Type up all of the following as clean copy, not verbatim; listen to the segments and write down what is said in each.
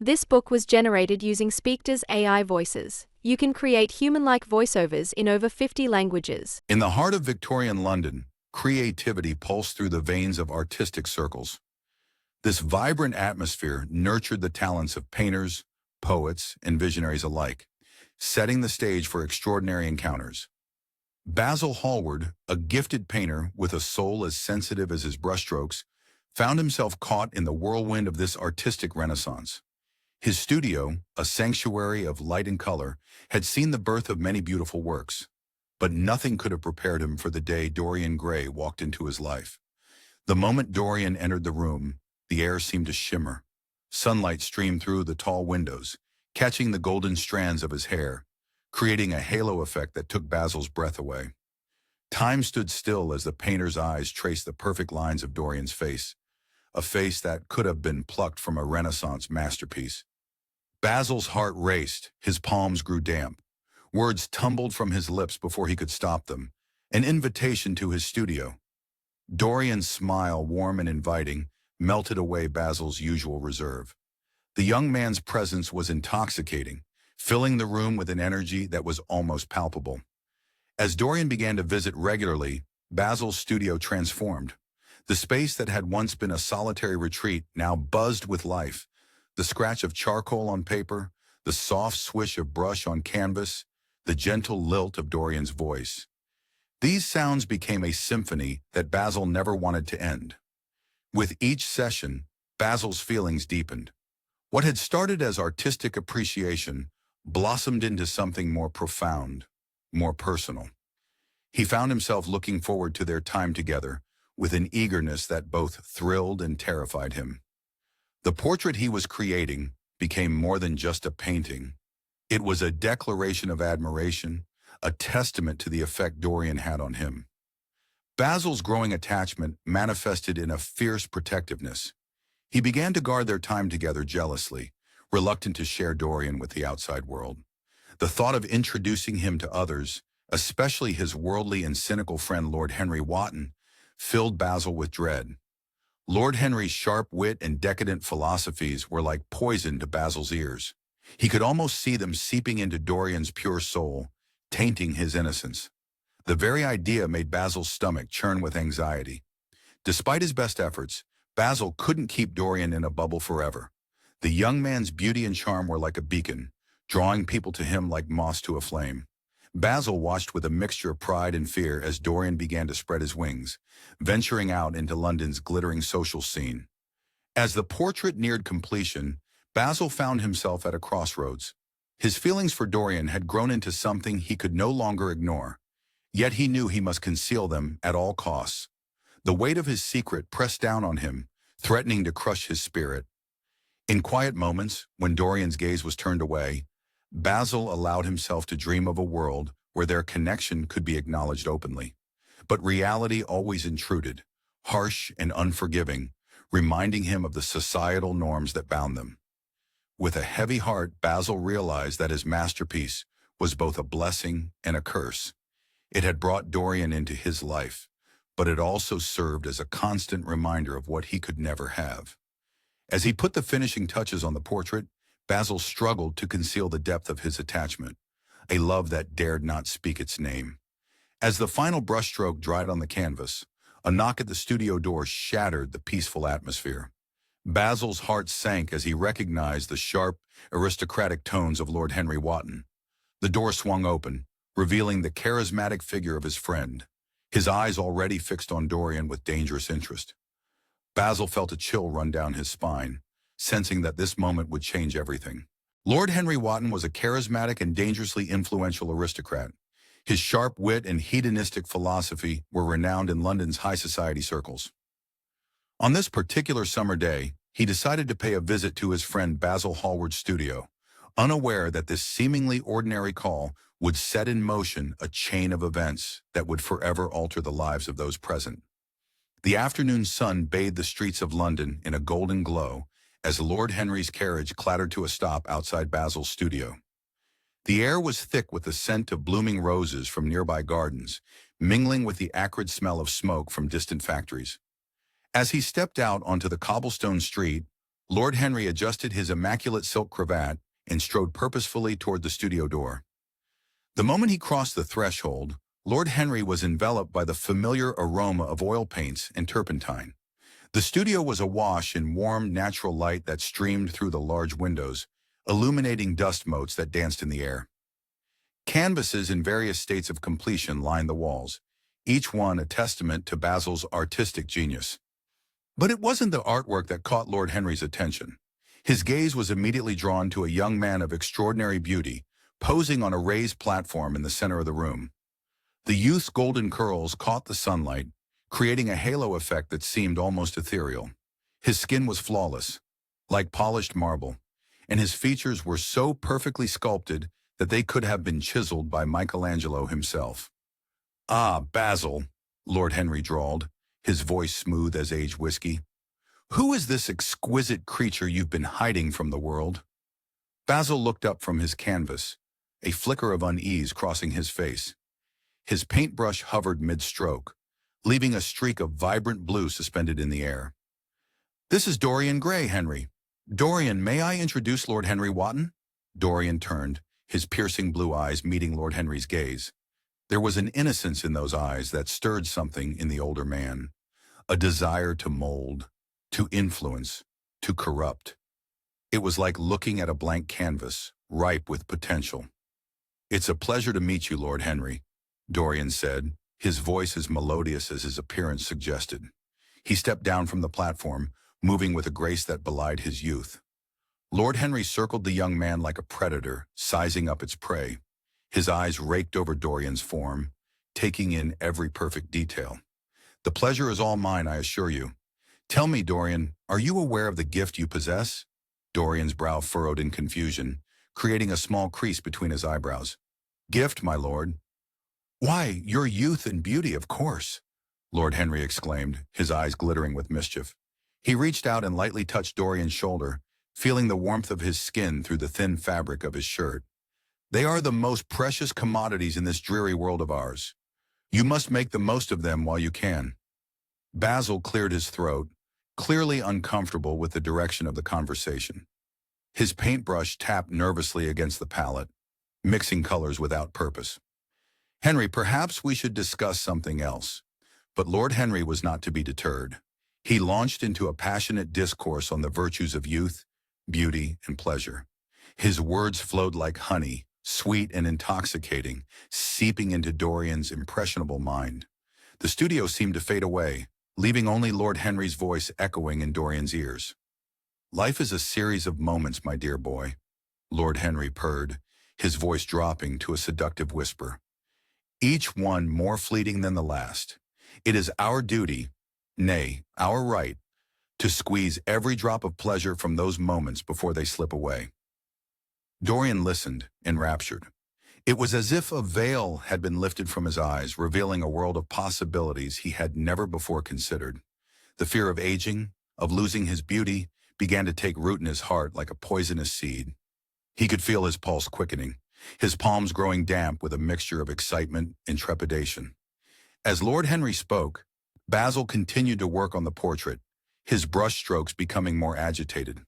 This book was generated using Speakter's AI voices. You can create human-like voiceovers in over 50 languages. In the heart of Victorian London, creativity pulsed through the veins of artistic circles. This vibrant atmosphere nurtured the talents of painters, poets, and visionaries alike, setting the stage for extraordinary encounters. Basil Hallward, a gifted painter with a soul as sensitive as his brushstrokes, found himself caught in the whirlwind of this artistic renaissance. His studio, a sanctuary of light and color, had seen the birth of many beautiful works, but nothing could have prepared him for the day Dorian Gray walked into his life. The moment Dorian entered the room, the air seemed to shimmer. Sunlight streamed through the tall windows, catching the golden strands of his hair, creating a halo effect that took Basil's breath away. Time stood still as the painter's eyes traced the perfect lines of Dorian's face, a face that could have been plucked from a Renaissance masterpiece. Basil's heart raced, his palms grew damp. Words tumbled from his lips before he could stop them, an invitation to his studio. Dorian's smile, warm and inviting, melted away Basil's usual reserve. The young man's presence was intoxicating, filling the room with an energy that was almost palpable. As Dorian began to visit regularly, Basil's studio transformed. The space that had once been a solitary retreat now buzzed with life. The scratch of charcoal on paper, the soft swish of brush on canvas, the gentle lilt of Dorian's voice. These sounds became a symphony that Basil never wanted to end. With each session, Basil's feelings deepened. What had started as artistic appreciation blossomed into something more profound, more personal. He found himself looking forward to their time together with an eagerness that both thrilled and terrified him. The portrait he was creating became more than just a painting. It was a declaration of admiration, a testament to the effect Dorian had on him. Basil's growing attachment manifested in a fierce protectiveness. He began to guard their time together jealously, reluctant to share Dorian with the outside world. The thought of introducing him to others, especially his worldly and cynical friend Lord Henry Wotton, filled Basil with dread. Lord Henry's sharp wit and decadent philosophies were like poison to Basil's ears. He could almost see them seeping into Dorian's pure soul, tainting his innocence. The very idea made Basil's stomach churn with anxiety. Despite his best efforts, Basil couldn't keep Dorian in a bubble forever. The young man's beauty and charm were like a beacon, drawing people to him like moths to a flame. Basil watched with a mixture of pride and fear as Dorian began to spread his wings, venturing out into London's glittering social scene. As the portrait neared completion, Basil found himself at a crossroads. His feelings for Dorian had grown into something he could no longer ignore, yet he knew he must conceal them at all costs. The weight of his secret pressed down on him, threatening to crush his spirit. In quiet moments, when Dorian's gaze was turned away, Basil allowed himself to dream of a world where their connection could be acknowledged openly. But reality always intruded, harsh and unforgiving, reminding him of the societal norms that bound them. With a heavy heart, Basil realized that his masterpiece was both a blessing and a curse. It had brought Dorian into his life, but it also served as a constant reminder of what he could never have. As he put the finishing touches on the portrait, Basil struggled to conceal the depth of his attachment, a love that dared not speak its name. As the final brushstroke dried on the canvas, a knock at the studio door shattered the peaceful atmosphere. Basil's heart sank as he recognized the sharp, aristocratic tones of Lord Henry Wotton. The door swung open, revealing the charismatic figure of his friend, his eyes already fixed on Dorian with dangerous interest. Basil felt a chill run down his spine, sensing that this moment would change everything. Lord Henry Wotton was a charismatic and dangerously influential aristocrat. His sharp wit and hedonistic philosophy were renowned in London's high society circles. On this particular summer day, he decided to pay a visit to his friend Basil Hallward's studio, unaware that this seemingly ordinary call would set in motion a chain of events that would forever alter the lives of those present. The afternoon sun bathed the streets of London in a golden glow as Lord Henry's carriage clattered to a stop outside Basil's studio. The air was thick with the scent of blooming roses from nearby gardens, mingling with the acrid smell of smoke from distant factories. As he stepped out onto the cobblestone street, Lord Henry adjusted his immaculate silk cravat and strode purposefully toward the studio door. The moment he crossed the threshold, Lord Henry was enveloped by the familiar aroma of oil paints and turpentine. The studio was awash in warm, natural light that streamed through the large windows, illuminating dust motes that danced in the air. Canvases in various states of completion lined the walls, each one a testament to Basil's artistic genius. But it wasn't the artwork that caught Lord Henry's attention. His gaze was immediately drawn to a young man of extraordinary beauty, posing on a raised platform in the center of the room. The youth's golden curls caught the sunlight, creating a halo effect that seemed almost ethereal. His skin was flawless, like polished marble, and his features were so perfectly sculpted that they could have been chiseled by Michelangelo himself. "Ah, Basil," Lord Henry drawled, his voice smooth as aged whiskey. "Who is this exquisite creature you've been hiding from the world?" Basil looked up from his canvas, a flicker of unease crossing his face. His paintbrush hovered mid-stroke, leaving a streak of vibrant blue suspended in the air. "This is Dorian Gray, Henry. Dorian, may I introduce Lord Henry Wotton?" Dorian turned, his piercing blue eyes meeting Lord Henry's gaze. There was an innocence in those eyes that stirred something in the older man, a desire to mold, to influence, to corrupt. It was like looking at a blank canvas, ripe with potential. "It's a pleasure to meet you, Lord Henry," Dorian said, his voice as melodious as his appearance suggested. He stepped down from the platform, moving with a grace that belied his youth. Lord Henry circled the young man like a predator, sizing up its prey. His eyes raked over Dorian's form, taking in every perfect detail. "The pleasure is all mine, I assure you. Tell me, Dorian, are you aware of the gift you possess?" Dorian's brow furrowed in confusion, creating a small crease between his eyebrows. "Gift, my lord?" "Why, your youth and beauty, of course," Lord Henry exclaimed, his eyes glittering with mischief. He reached out and lightly touched Dorian's shoulder, feeling the warmth of his skin through the thin fabric of his shirt. "They are the most precious commodities in this dreary world of ours. You must make the most of them while you can." Basil cleared his throat, clearly uncomfortable with the direction of the conversation. His paintbrush tapped nervously against the palette, mixing colors without purpose. "Henry, perhaps we should discuss something else." But Lord Henry was not to be deterred. He launched into a passionate discourse on the virtues of youth, beauty, and pleasure. His words flowed like honey, sweet and intoxicating, seeping into Dorian's impressionable mind. The studio seemed to fade away, leaving only Lord Henry's voice echoing in Dorian's ears. "Life is a series of moments, my dear boy," Lord Henry purred, his voice dropping to a seductive whisper. "Each one more fleeting than the last. It is our duty, nay, our right, to squeeze every drop of pleasure from those moments before they slip away." Dorian listened, enraptured. It was as if a veil had been lifted from his eyes, revealing a world of possibilities he had never before considered. The fear of aging, of losing his beauty, began to take root in his heart like a poisonous seed. He could feel his pulse quickening, his palms growing damp with a mixture of excitement and trepidation. As Lord Henry spoke, Basil continued to work on the portrait, his brushstrokes becoming more agitated.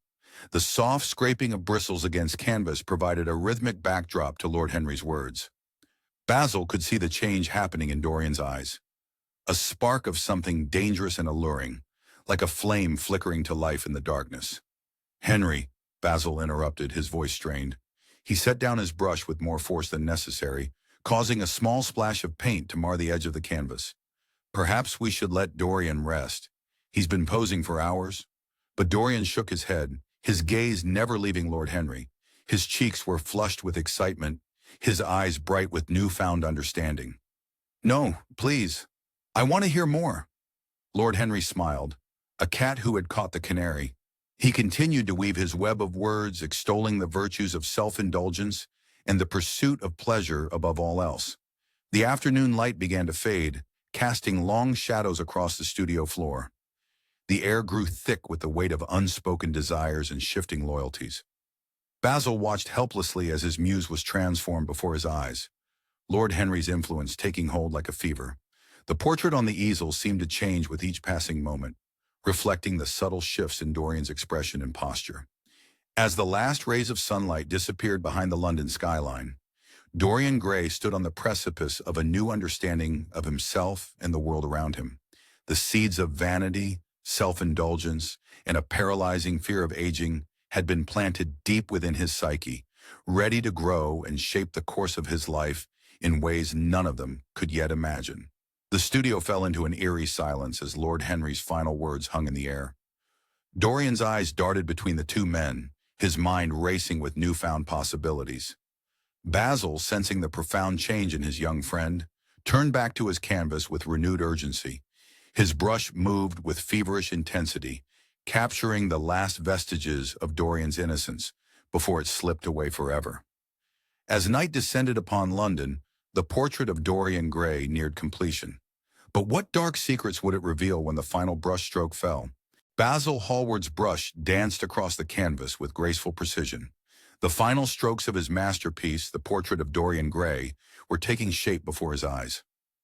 The soft scraping of bristles against canvas provided a rhythmic backdrop to Lord Henry's words. Basil could see the change happening in Dorian's eyes. A spark of something dangerous and alluring, like a flame flickering to life in the darkness. "Henry," Basil interrupted, his voice strained. He set down his brush with more force than necessary, causing a small splash of paint to mar the edge of the canvas. "Perhaps we should let Dorian rest. He's been posing for hours." But Dorian shook his head, his gaze never leaving Lord Henry. His cheeks were flushed with excitement, his eyes bright with newfound understanding. "No, please. I want to hear more." Lord Henry smiled, a cat who had caught the canary. He continued to weave his web of words, extolling the virtues of self-indulgence and the pursuit of pleasure above all else. The afternoon light began to fade, casting long shadows across the studio floor. The air grew thick with the weight of unspoken desires and shifting loyalties. Basil watched helplessly as his muse was transformed before his eyes, Lord Henry's influence taking hold like a fever. The portrait on the easel seemed to change with each passing moment, reflecting the subtle shifts in Dorian's expression and posture. As the last rays of sunlight disappeared behind the London skyline, Dorian Gray stood on the precipice of a new understanding of himself and the world around him. The seeds of vanity, self-indulgence, and a paralyzing fear of aging had been planted deep within his psyche, ready to grow and shape the course of his life in ways none of them could yet imagine. The studio fell into an eerie silence as Lord Henry's final words hung in the air. Dorian's eyes darted between the two men, his mind racing with newfound possibilities. Basil, sensing the profound change in his young friend, turned back to his canvas with renewed urgency. His brush moved with feverish intensity, capturing the last vestiges of Dorian's innocence before it slipped away forever. As night descended upon London, the portrait of Dorian Gray neared completion. But what dark secrets would it reveal when the final brushstroke fell? Basil Hallward's brush danced across the canvas with graceful precision. The final strokes of his masterpiece, the portrait of Dorian Gray, were taking shape before his eyes.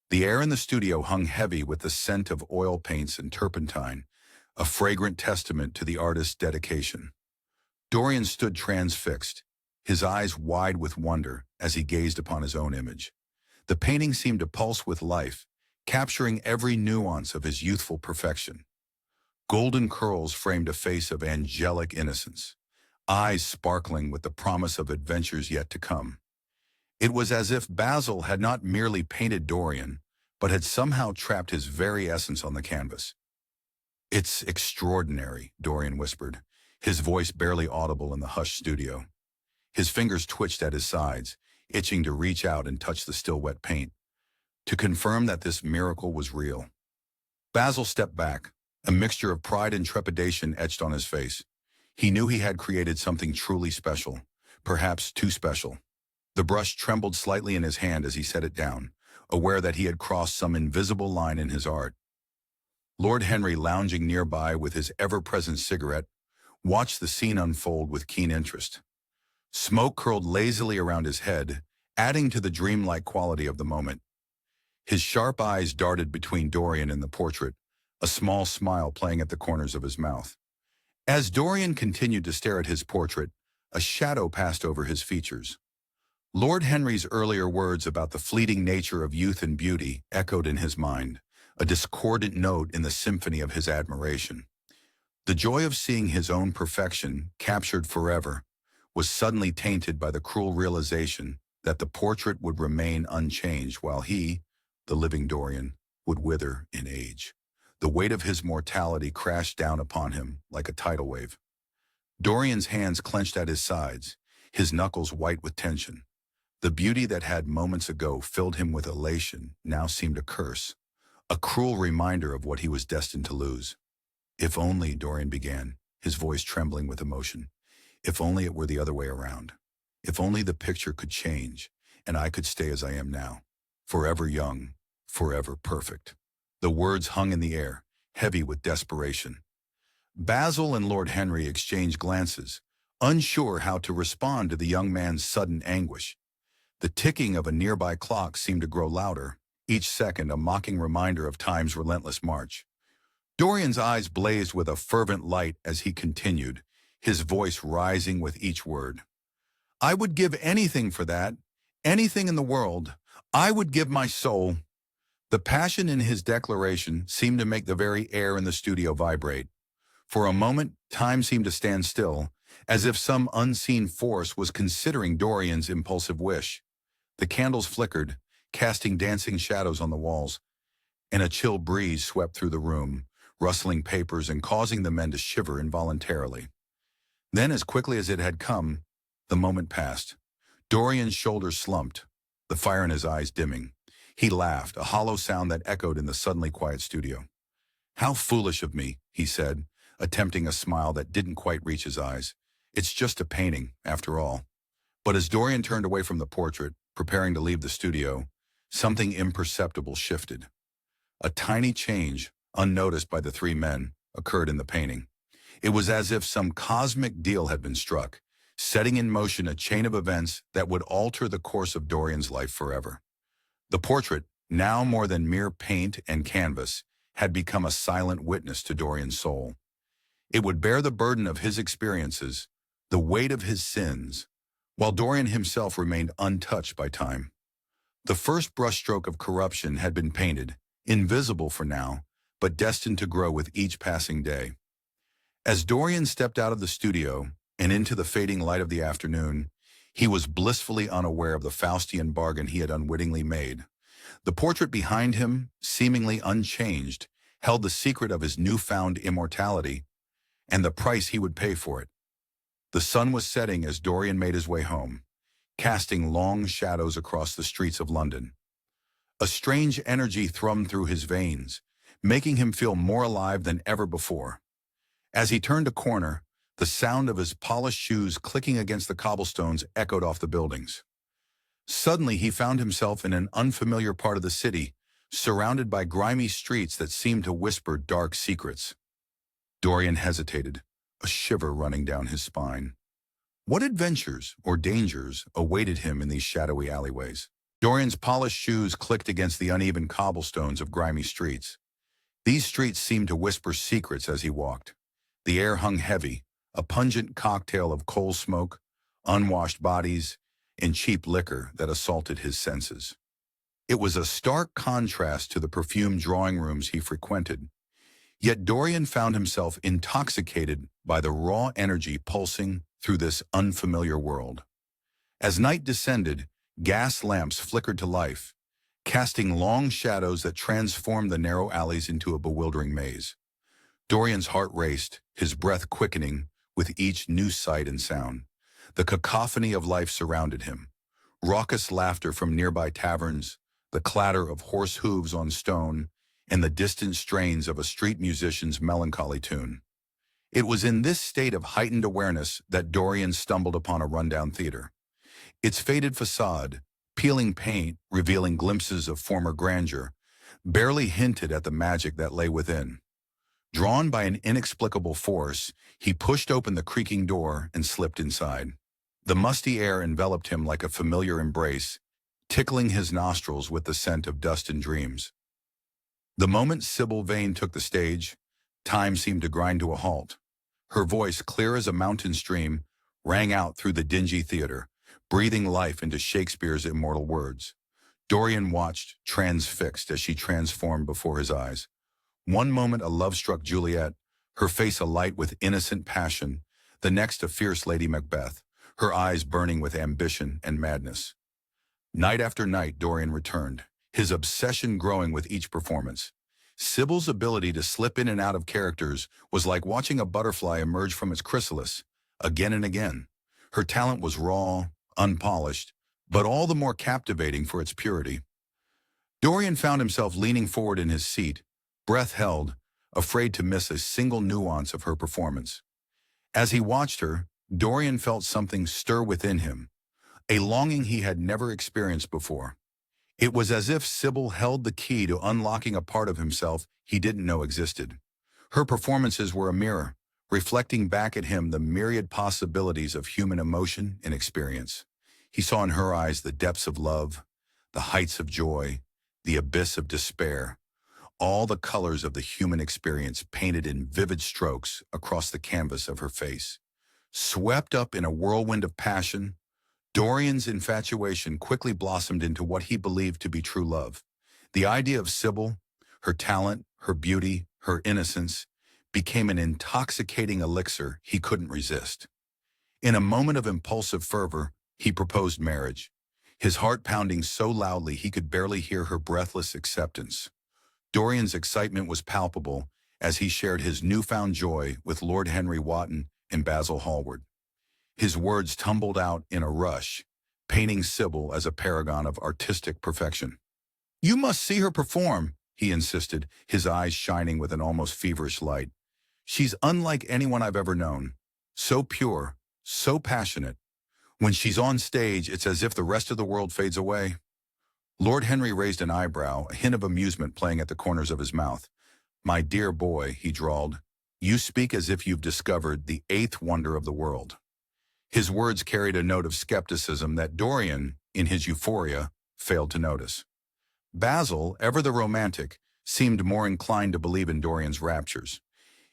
The air in the studio hung heavy with the scent of oil paints and turpentine, a fragrant testament to the artist's dedication. Dorian stood transfixed, his eyes wide with wonder as he gazed upon his own image. The painting seemed to pulse with life, capturing every nuance of his youthful perfection. Golden curls framed a face of angelic innocence, eyes sparkling with the promise of adventures yet to come. It was as if Basil had not merely painted Dorian, but had somehow trapped his very essence on the canvas. "It's extraordinary," Dorian whispered, his voice barely audible in the hushed studio. His fingers twitched at his sides, itching to reach out and touch the still wet paint, to confirm that this miracle was real. Basil stepped back, a mixture of pride and trepidation etched on his face. He knew he had created something truly special, perhaps too special. The brush trembled slightly in his hand as he set it down, aware that he had crossed some invisible line in his art. Lord Henry, lounging nearby with his ever-present cigarette, watched the scene unfold with keen interest. Smoke curled lazily around his head, adding to the dreamlike quality of the moment. His sharp eyes darted between Dorian and the portrait, a small smile playing at the corners of his mouth. As Dorian continued to stare at his portrait, a shadow passed over his features. Lord Henry's earlier words about the fleeting nature of youth and beauty echoed in his mind, a discordant note in the symphony of his admiration. The joy of seeing his own perfection, captured forever, was suddenly tainted by the cruel realization that the portrait would remain unchanged while he, the living Dorian, would wither in age. The weight of his mortality crashed down upon him like a tidal wave. Dorian's hands clenched at his sides, his knuckles white with tension. The beauty that had moments ago filled him with elation now seemed a curse, a cruel reminder of what he was destined to lose. "If only," Dorian began, his voice trembling with emotion, "if only it were the other way around. If only the picture could change, and I could stay as I am now, forever young, forever perfect." The words hung in the air, heavy with desperation. Basil and Lord Henry exchanged glances, unsure how to respond to the young man's sudden anguish. The ticking of a nearby clock seemed to grow louder, each second a mocking reminder of time's relentless march. Dorian's eyes blazed with a fervent light as he continued, his voice rising with each word. "I would give anything for that, anything in the world. I would give my soul." The passion in his declaration seemed to make the very air in the studio vibrate. For a moment, time seemed to stand still, as if some unseen force was considering Dorian's impulsive wish. The candles flickered, casting dancing shadows on the walls, and a chill breeze swept through the room, rustling papers and causing the men to shiver involuntarily. Then, as quickly as it had come, the moment passed. Dorian's shoulders slumped, the fire in his eyes dimming. He laughed, a hollow sound that echoed in the suddenly quiet studio. "How foolish of me," he said, attempting a smile that didn't quite reach his eyes. "It's just a painting, after all." But as Dorian turned away from the portrait, preparing to leave the studio, something imperceptible shifted. A tiny change, unnoticed by the three men, occurred in the painting. It was as if some cosmic deal had been struck, setting in motion a chain of events that would alter the course of Dorian's life forever. The portrait, now more than mere paint and canvas, had become a silent witness to Dorian's soul. It would bear the burden of his experiences, the weight of his sins, while Dorian himself remained untouched by time. The first brushstroke of corruption had been painted, invisible for now, but destined to grow with each passing day. As Dorian stepped out of the studio and into the fading light of the afternoon, he was blissfully unaware of the Faustian bargain he had unwittingly made. The portrait behind him, seemingly unchanged, held the secret of his newfound immortality and the price he would pay for it. The sun was setting as Dorian made his way home, casting long shadows across the streets of London. A strange energy thrummed through his veins, making him feel more alive than ever before. As he turned a corner, the sound of his polished shoes clicking against the cobblestones echoed off the buildings. Suddenly, he found himself in an unfamiliar part of the city, surrounded by grimy streets that seemed to whisper dark secrets. Dorian hesitated, a shiver running down his spine. What adventures or dangers awaited him in these shadowy alleyways? Dorian's polished shoes clicked against the uneven cobblestones of grimy streets. These streets seemed to whisper secrets as he walked. The air hung heavy, a pungent cocktail of coal smoke, unwashed bodies, and cheap liquor that assaulted his senses. It was a stark contrast to the perfumed drawing rooms he frequented. Yet Dorian found himself intoxicated by the raw energy pulsing through this unfamiliar world. As night descended, gas lamps flickered to life, casting long shadows that transformed the narrow alleys into a bewildering maze. Dorian's heart raced, his breath quickening with each new sight and sound. The cacophony of life surrounded him. Raucous laughter from nearby taverns, the clatter of horse hooves on stone, and the distant strains of a street musician's melancholy tune. It was in this state of heightened awareness that Dorian stumbled upon a rundown theater. Its faded facade, peeling paint revealing glimpses of former grandeur, barely hinted at the magic that lay within. Drawn by an inexplicable force, he pushed open the creaking door and slipped inside. The musty air enveloped him like a familiar embrace, tickling his nostrils with the scent of dust and dreams. The moment Sybil Vane took the stage, time seemed to grind to a halt. Her voice, clear as a mountain stream, rang out through the dingy theater, breathing life into Shakespeare's immortal words. Dorian watched, transfixed, as she transformed before his eyes. One moment a love-struck Juliet, her face alight with innocent passion, the next a fierce Lady Macbeth, her eyes burning with ambition and madness. Night after night, Dorian returned, his obsession growing with each performance. Sybil's ability to slip in and out of characters was like watching a butterfly emerge from its chrysalis, again and again. Her talent was raw, unpolished, but all the more captivating for its purity. Dorian found himself leaning forward in his seat, breath held, afraid to miss a single nuance of her performance. As he watched her, Dorian felt something stir within him, a longing he had never experienced before. It was as if Sybil held the key to unlocking a part of himself he didn't know existed. Her performances were a mirror, reflecting back at him the myriad possibilities of human emotion and experience. He saw in her eyes the depths of love, the heights of joy, the abyss of despair, all the colors of the human experience painted in vivid strokes across the canvas of her face. Swept up in a whirlwind of passion, Dorian's infatuation quickly blossomed into what he believed to be true love. The idea of Sybil, her talent, her beauty, her innocence, became an intoxicating elixir he couldn't resist. In a moment of impulsive fervor, he proposed marriage, his heart pounding so loudly he could barely hear her breathless acceptance. Dorian's excitement was palpable as he shared his newfound joy with Lord Henry Wotton and Basil Hallward. His words tumbled out in a rush, painting Sybil as a paragon of artistic perfection. "You must see her perform," he insisted, his eyes shining with an almost feverish light. "She's unlike anyone I've ever known. So pure, so passionate. When she's on stage, it's as if the rest of the world fades away." Lord Henry raised an eyebrow, a hint of amusement playing at the corners of his mouth. "My dear boy," he drawled, "you speak as if you've discovered the eighth wonder of the world." His words carried a note of skepticism that Dorian, in his euphoria, failed to notice. Basil, ever the romantic, seemed more inclined to believe in Dorian's raptures.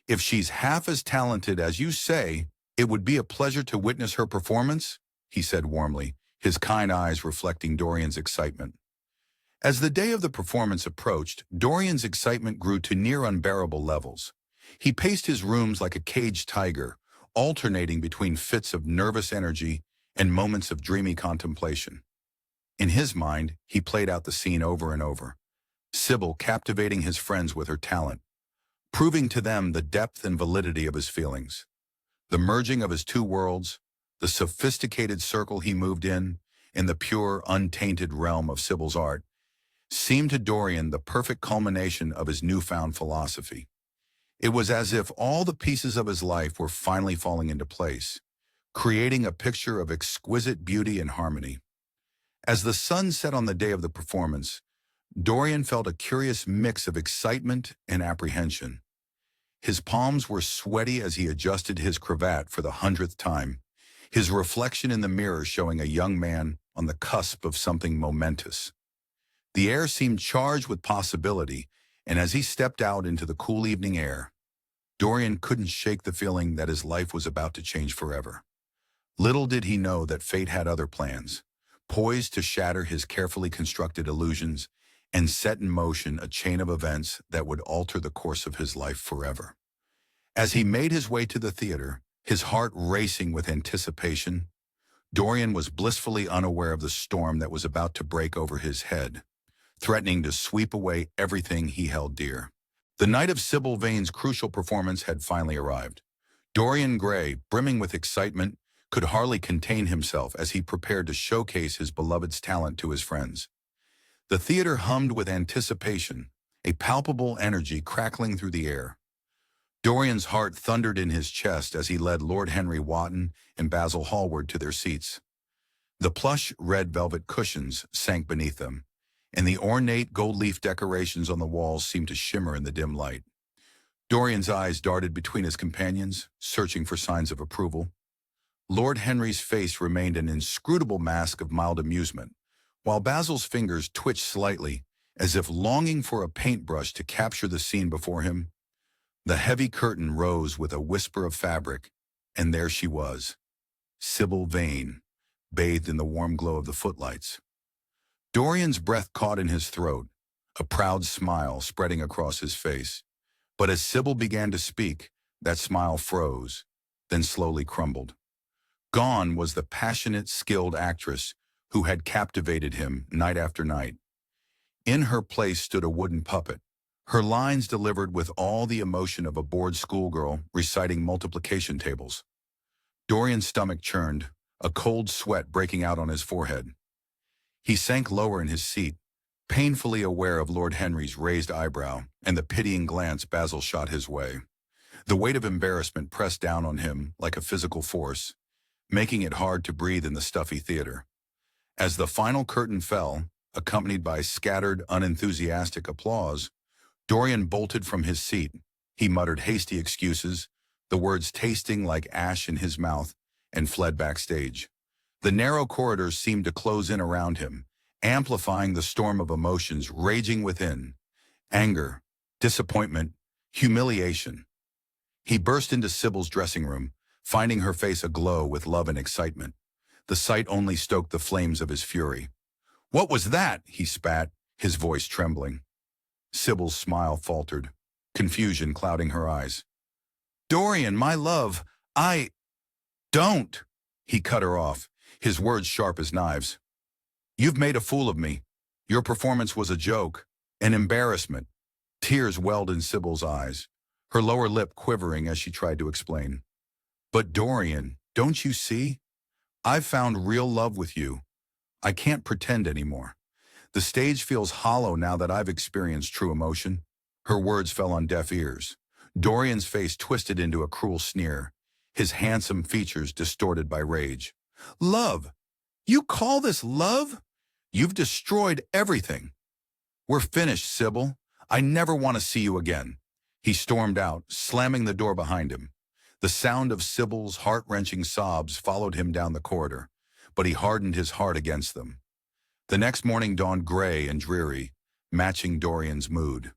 "If she's half as talented as you say, it would be a pleasure to witness her performance," he said warmly, his kind eyes reflecting Dorian's excitement. As the day of the performance approached, Dorian's excitement grew to near unbearable levels. He paced his rooms like a caged tiger, alternating between fits of nervous energy and moments of dreamy contemplation. In his mind, he played out the scene over and over. Sybil captivating his friends with her talent, proving to them the depth and validity of his feelings. The merging of his two worlds, the sophisticated circle he moved in the pure, untainted realm of Sybil's art, seemed to Dorian the perfect culmination of his newfound philosophy. It was as if all the pieces of his life were finally falling into place, creating a picture of exquisite beauty and harmony. As the sun set on the day of the performance, Dorian felt a curious mix of excitement and apprehension. His palms were sweaty as he adjusted his cravat for the 100th time, his reflection in the mirror showing a young man on the cusp of something momentous. The air seemed charged with possibility, and as he stepped out into the cool evening air, Dorian couldn't shake the feeling that his life was about to change forever. Little did he know that fate had other plans, poised to shatter his carefully constructed illusions and set in motion a chain of events that would alter the course of his life forever. As he made his way to the theater, his heart racing with anticipation, Dorian was blissfully unaware of the storm that was about to break over his head, threatening to sweep away everything he held dear. The night of Sybil Vane's crucial performance had finally arrived. Dorian Gray, brimming with excitement, could hardly contain himself as he prepared to showcase his beloved's talent to his friends. The theater hummed with anticipation, a palpable energy crackling through the air. Dorian's heart thundered in his chest as he led Lord Henry Wotton and Basil Hallward to their seats. The plush red velvet cushions sank beneath them, and the ornate gold leaf decorations on the walls seemed to shimmer in the dim light. Dorian's eyes darted between his companions, searching for signs of approval. Lord Henry's face remained an inscrutable mask of mild amusement, while Basil's fingers twitched slightly, as if longing for a paintbrush to capture the scene before him. The heavy curtain rose with a whisper of fabric, and there she was, Sybil Vane, bathed in the warm glow of the footlights. Dorian's breath caught in his throat, a proud smile spreading across his face. But as Sybil began to speak, that smile froze, then slowly crumbled. Gone was the passionate, skilled actress who had captivated him night after night. In her place stood a wooden puppet, her lines delivered with all the emotion of a bored schoolgirl reciting multiplication tables. Dorian's stomach churned, a cold sweat breaking out on his forehead. He sank lower in his seat, painfully aware of Lord Henry's raised eyebrow and the pitying glance Basil shot his way. The weight of embarrassment pressed down on him like a physical force, making it hard to breathe in the stuffy theater. As the final curtain fell, accompanied by scattered, unenthusiastic applause, Dorian bolted from his seat. He muttered hasty excuses, the words tasting like ash in his mouth, and fled backstage. The narrow corridors seemed to close in around him, amplifying the storm of emotions raging within: anger, disappointment, humiliation. He burst into Sybil's dressing room, finding her face aglow with love and excitement. The sight only stoked the flames of his fury. "What was that?" he spat, his voice trembling. Sybil's smile faltered, confusion clouding her eyes. "Dorian, my love, don't!" He cut her off, his words sharp as knives. "You've made a fool of me. Your performance was a joke, an embarrassment." Tears welled in Sybil's eyes, her lower lip quivering as she tried to explain. "But Dorian, don't you see? I've found real love with you. I can't pretend anymore. The stage feels hollow now that I've experienced true emotion." Her words fell on deaf ears. Dorian's face twisted into a cruel sneer, his handsome features distorted by rage. "Love? You call this love? You've destroyed everything." "We're finished, Sybil. I never want to see you again." He stormed out, slamming the door behind him. The sound of Sybil's heart-wrenching sobs followed him down the corridor, but he hardened his heart against them. The next morning dawned gray and dreary, matching Dorian's mood.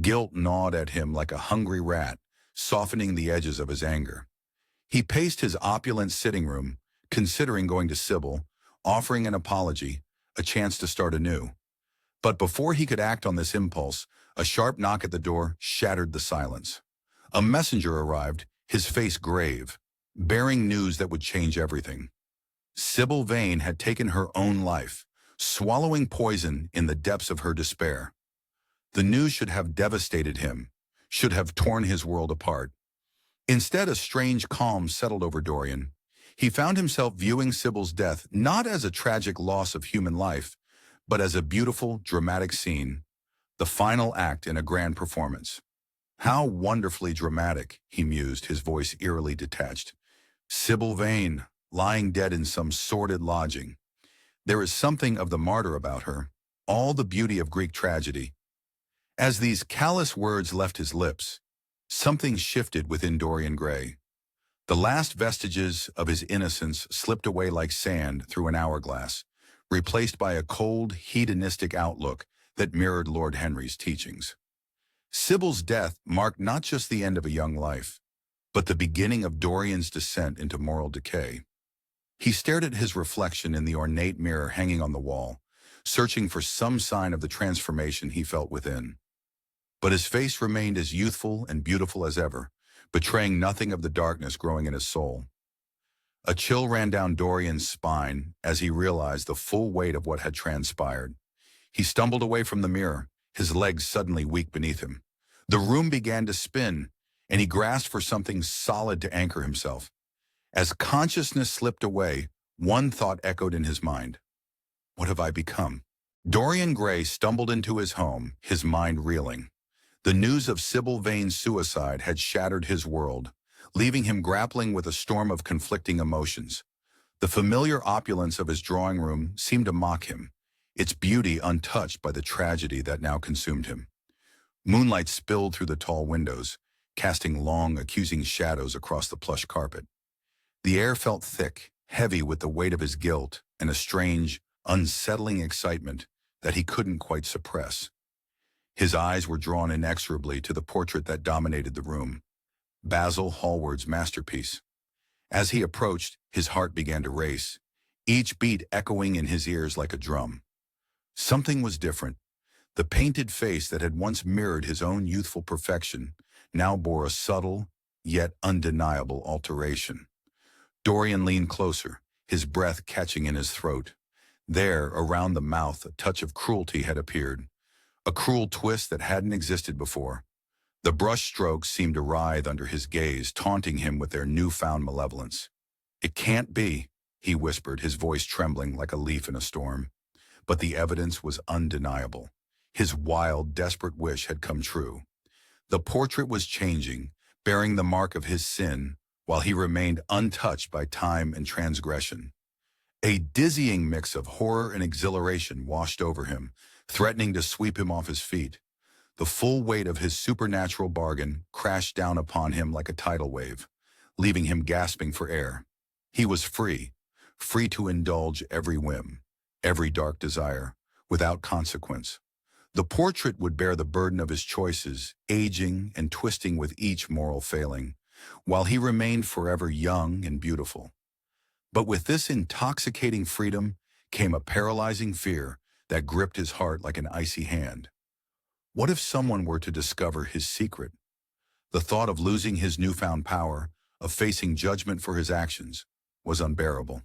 Guilt gnawed at him like a hungry rat, softening the edges of his anger. He paced his opulent sitting room, considering going to Sybil, offering an apology, a chance to start anew. But before he could act on this impulse, a sharp knock at the door shattered the silence. A messenger arrived, his face grave, bearing news that would change everything. Sybil Vane had taken her own life, swallowing poison in the depths of her despair. The news should have devastated him, should have torn his world apart. Instead, a strange calm settled over Dorian. He found himself viewing Sybil's death not as a tragic loss of human life, but as a beautiful, dramatic scene, the final act in a grand performance. How wonderfully dramatic, he mused, his voice eerily detached. Sybil Vane, lying dead in some sordid lodging. There is something of the martyr about her, all the beauty of Greek tragedy. As these callous words left his lips, something shifted within Dorian Gray. The last vestiges of his innocence slipped away like sand through an hourglass, replaced by a cold, hedonistic outlook that mirrored Lord Henry's teachings. Sybil's death marked not just the end of a young life, but the beginning of Dorian's descent into moral decay. He stared at his reflection in the ornate mirror hanging on the wall, searching for some sign of the transformation he felt within. But his face remained as youthful and beautiful as ever, betraying nothing of the darkness growing in his soul. A chill ran down Dorian's spine as he realized the full weight of what had transpired. He stumbled away from the mirror, his legs suddenly weak beneath him. The room began to spin, and he grasped for something solid to anchor himself. As consciousness slipped away, one thought echoed in his mind. What have I become? Dorian Gray stumbled into his home, his mind reeling. The news of Sybil Vane's suicide had shattered his world, leaving him grappling with a storm of conflicting emotions. The familiar opulence of his drawing room seemed to mock him, its beauty untouched by the tragedy that now consumed him. Moonlight spilled through the tall windows, casting long, accusing shadows across the plush carpet. The air felt thick, heavy with the weight of his guilt and a strange, unsettling excitement that he couldn't quite suppress. His eyes were drawn inexorably to the portrait that dominated the room, Basil Hallward's masterpiece. As he approached, his heart began to race, each beat echoing in his ears like a drum. Something was different. The painted face that had once mirrored his own youthful perfection now bore a subtle, yet undeniable alteration. Dorian leaned closer, his breath catching in his throat. There, around the mouth, a touch of cruelty had appeared, a cruel twist that hadn't existed before. The brush strokes seemed to writhe under his gaze, taunting him with their newfound malevolence. It can't be, he whispered, his voice trembling like a leaf in a storm. But the evidence was undeniable. His wild, desperate wish had come true. The portrait was changing, bearing the mark of his sin, while he remained untouched by time and transgression. A dizzying mix of horror and exhilaration washed over him, threatening to sweep him off his feet. The full weight of his supernatural bargain crashed down upon him like a tidal wave, leaving him gasping for air. He was free, free to indulge every whim, every dark desire, without consequence. The portrait would bear the burden of his choices, aging and twisting with each moral failing, while he remained forever young and beautiful. But with this intoxicating freedom came a paralyzing fear that gripped his heart like an icy hand. What if someone were to discover his secret? The thought of losing his newfound power, of facing judgment for his actions, was unbearable.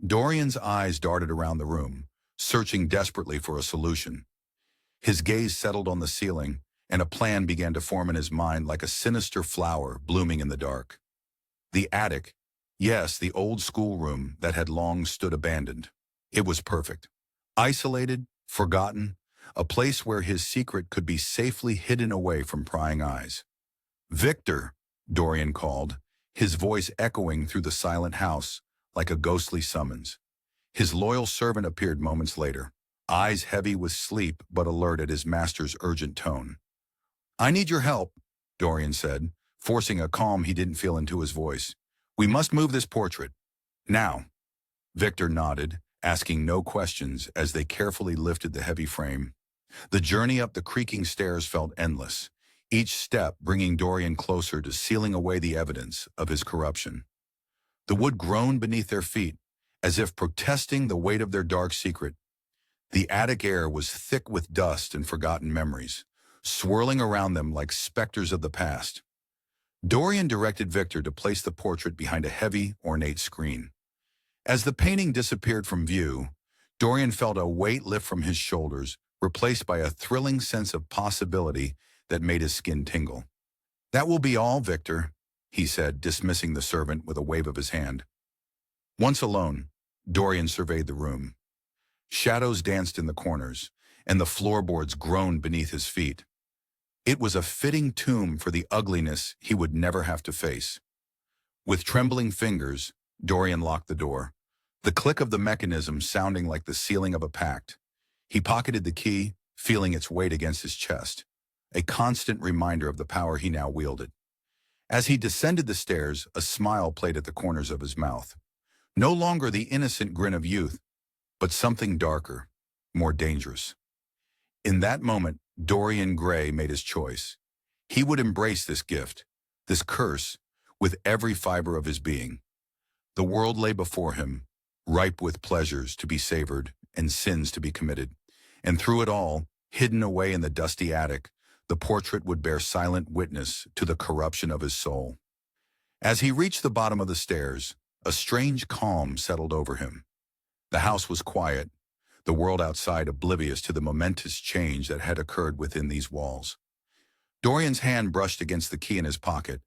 Dorian's eyes darted around the room, searching desperately for a solution. His gaze settled on the ceiling, and a plan began to form in his mind like a sinister flower blooming in the dark. The attic, yes, the old schoolroom that had long stood abandoned. It was perfect. Isolated, forgotten, a place where his secret could be safely hidden away from prying eyes. "Victor," Dorian called, his voice echoing through the silent house like a ghostly summons. His loyal servant appeared moments later, eyes heavy with sleep but alert at his master's urgent tone. "I need your help," Dorian said, forcing a calm he didn't feel into his voice. "We must move this portrait. Now." Victor nodded, asking no questions as they carefully lifted the heavy frame. The journey up the creaking stairs felt endless, each step bringing Dorian closer to sealing away the evidence of his corruption. The wood groaned beneath their feet, as if protesting the weight of their dark secret. The attic air was thick with dust and forgotten memories, swirling around them like specters of the past. Dorian directed Victor to place the portrait behind a heavy, ornate screen. As the painting disappeared from view, Dorian felt a weight lift from his shoulders, replaced by a thrilling sense of possibility that made his skin tingle. "That will be all, Victor," he said, dismissing the servant with a wave of his hand. Once alone, Dorian surveyed the room. Shadows danced in the corners, and the floorboards groaned beneath his feet. It was a fitting tomb for the ugliness he would never have to face. With trembling fingers, Dorian locked the door, the click of the mechanism sounding like the sealing of a pact. He pocketed the key, feeling its weight against his chest, a constant reminder of the power he now wielded. As he descended the stairs, a smile played at the corners of his mouth. No longer the innocent grin of youth, but something darker, more dangerous. In that moment, Dorian Gray made his choice. He would embrace this gift, this curse, with every fiber of his being. The world lay before him, ripe with pleasures to be savored and sins to be committed. And through it all, hidden away in the dusty attic, the portrait would bear silent witness to the corruption of his soul. As he reached the bottom of the stairs, a strange calm settled over him. The house was quiet, the world outside oblivious to the momentous change that had occurred within these walls. Dorian's hand brushed against the key in his pocket,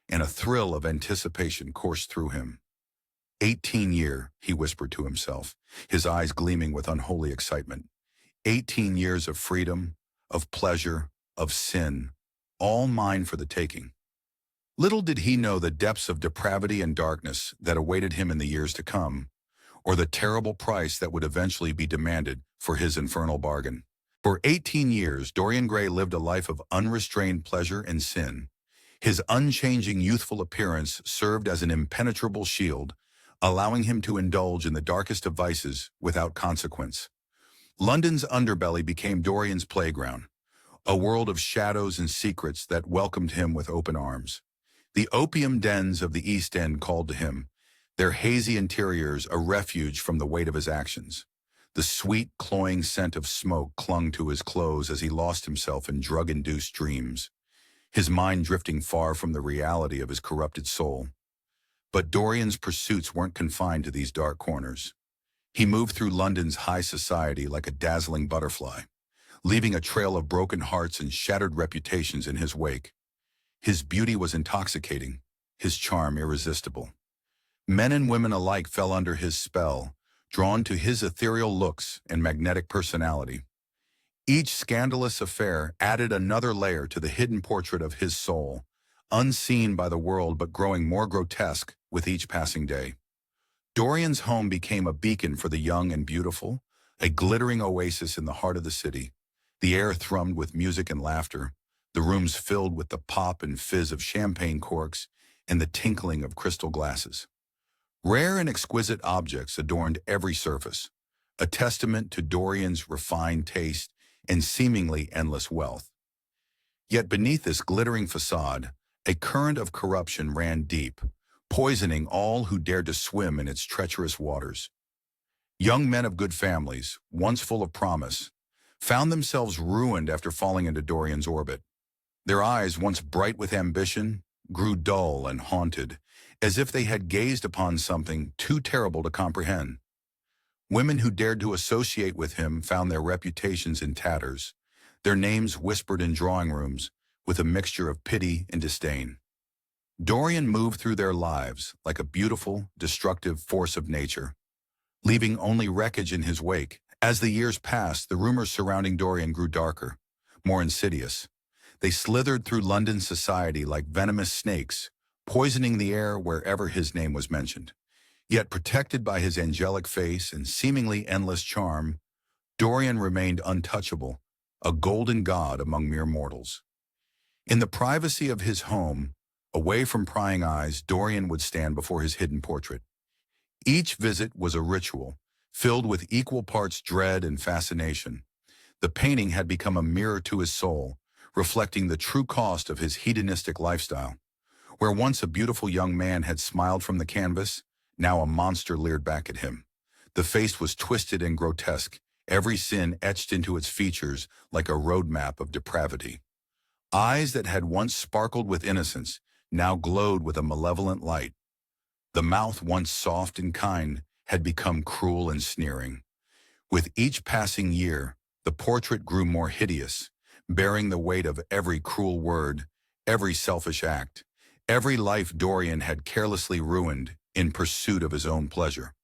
and a thrill of anticipation coursed through him. 18 years, he whispered to himself, his eyes gleaming with unholy excitement. 18 years of freedom, of pleasure, of sin, all mine for the taking. Little did he know the depths of depravity and darkness that awaited him in the years to come, or the terrible price that would eventually be demanded for his infernal bargain. For 18 years, Dorian Gray lived a life of unrestrained pleasure and sin. His unchanging youthful appearance served as an impenetrable shield, allowing him to indulge in the darkest of vices without consequence. London's underbelly became Dorian's playground, a world of shadows and secrets that welcomed him with open arms. The opium dens of the East End called to him, their hazy interiors a refuge from the weight of his actions. The sweet, cloying scent of smoke clung to his clothes as he lost himself in drug-induced dreams, his mind drifting far from the reality of his corrupted soul. But Dorian's pursuits weren't confined to these dark corners. He moved through London's high society like a dazzling butterfly, leaving a trail of broken hearts and shattered reputations in his wake. His beauty was intoxicating, his charm irresistible. Men and women alike fell under his spell, drawn to his ethereal looks and magnetic personality. Each scandalous affair added another layer to the hidden portrait of his soul, unseen by the world but growing more grotesque with each passing day. Dorian's home became a beacon for the young and beautiful, a glittering oasis in the heart of the city. The air thrummed with music and laughter, the rooms filled with the pop and fizz of champagne corks and the tinkling of crystal glasses. Rare and exquisite objects adorned every surface, a testament to Dorian's refined taste and seemingly endless wealth. Yet beneath this glittering facade, a current of corruption ran deep, poisoning all who dared to swim in its treacherous waters. Young men of good families, once full of promise, found themselves ruined after falling into Dorian's orbit. Their eyes, once bright with ambition, grew dull and haunted, as if they had gazed upon something too terrible to comprehend. Women who dared to associate with him found their reputations in tatters, their names whispered in drawing rooms with a mixture of pity and disdain. Dorian moved through their lives like a beautiful, destructive force of nature, leaving only wreckage in his wake. As the years passed, the rumors surrounding Dorian grew darker, more insidious. They slithered through London society like venomous snakes, poisoning the air wherever his name was mentioned. Yet protected by his angelic face and seemingly endless charm, Dorian remained untouchable, a golden god among mere mortals. In the privacy of his home, away from prying eyes, Dorian would stand before his hidden portrait. Each visit was a ritual, filled with equal parts dread and fascination. The painting had become a mirror to his soul, reflecting the true cost of his hedonistic lifestyle. Where once a beautiful young man had smiled from the canvas, now a monster leered back at him. The face was twisted and grotesque, every sin etched into its features like a roadmap of depravity. Eyes that had once sparkled with innocence now glowed with a malevolent light. The mouth, once soft and kind, had become cruel and sneering. With each passing year, the portrait grew more hideous, bearing the weight of every cruel word, every selfish act, every life Dorian had carelessly ruined in pursuit of his own pleasure.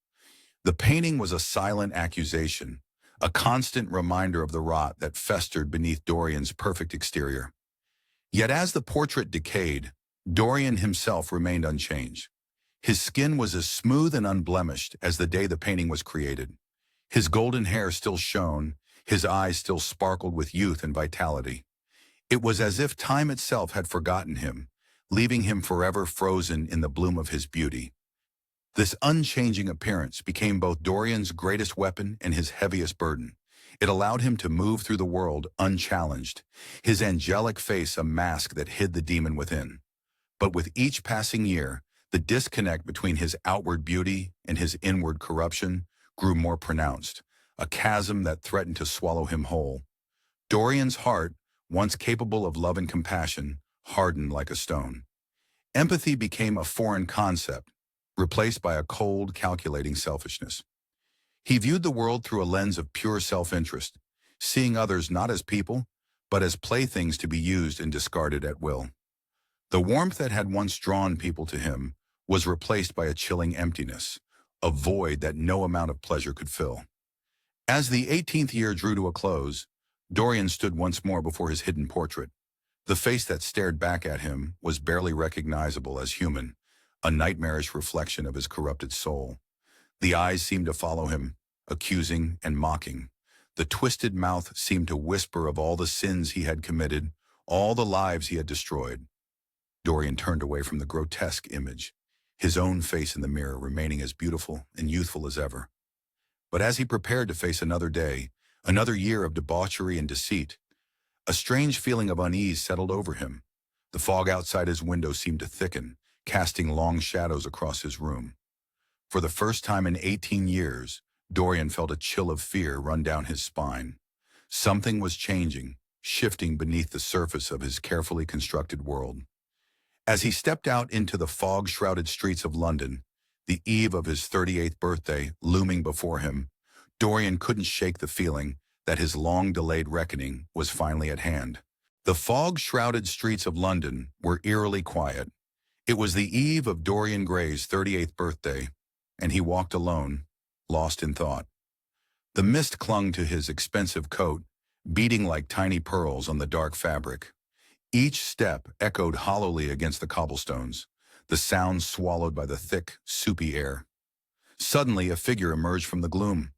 The painting was a silent accusation, a constant reminder of the rot that festered beneath Dorian's perfect exterior. Yet as the portrait decayed, Dorian himself remained unchanged. His skin was as smooth and unblemished as the day the painting was created. His golden hair still shone, his eyes still sparkled with youth and vitality. It was as if time itself had forgotten him, leaving him forever frozen in the bloom of his beauty. This unchanging appearance became both Dorian's greatest weapon and his heaviest burden. It allowed him to move through the world unchallenged, his angelic face a mask that hid the demon within. But with each passing year, the disconnect between his outward beauty and his inward corruption grew more pronounced, a chasm that threatened to swallow him whole. Dorian's heart, once capable of love and compassion, hardened like a stone. Empathy became a foreign concept, replaced by a cold, calculating selfishness. He viewed the world through a lens of pure self-interest, seeing others not as people, but as playthings to be used and discarded at will. The warmth that had once drawn people to him was replaced by a chilling emptiness, a void that no amount of pleasure could fill. As the 18th year drew to a close, Dorian stood once more before his hidden portrait. The face that stared back at him was barely recognizable as human, a nightmarish reflection of his corrupted soul. The eyes seemed to follow him, accusing and mocking. The twisted mouth seemed to whisper of all the sins he had committed, all the lives he had destroyed. Dorian turned away from the grotesque image, his own face in the mirror remaining as beautiful and youthful as ever. But as he prepared to face another day, another year of debauchery and deceit, a strange feeling of unease settled over him. The fog outside his window seemed to thicken, casting long shadows across his room. For the first time in 18 years, Dorian felt a chill of fear run down his spine. Something was changing, shifting beneath the surface of his carefully constructed world. As he stepped out into the fog-shrouded streets of London, the eve of his 38th birthday looming before him, Dorian couldn't shake the feeling that his long-delayed reckoning was finally at hand. The fog-shrouded streets of London were eerily quiet. It was the eve of Dorian Gray's 38th birthday, and he walked alone, lost in thought. The mist clung to his expensive coat, beating like tiny pearls on the dark fabric. Each step echoed hollowly against the cobblestones, the sound swallowed by the thick, soupy air. Suddenly, a figure emerged from the gloom.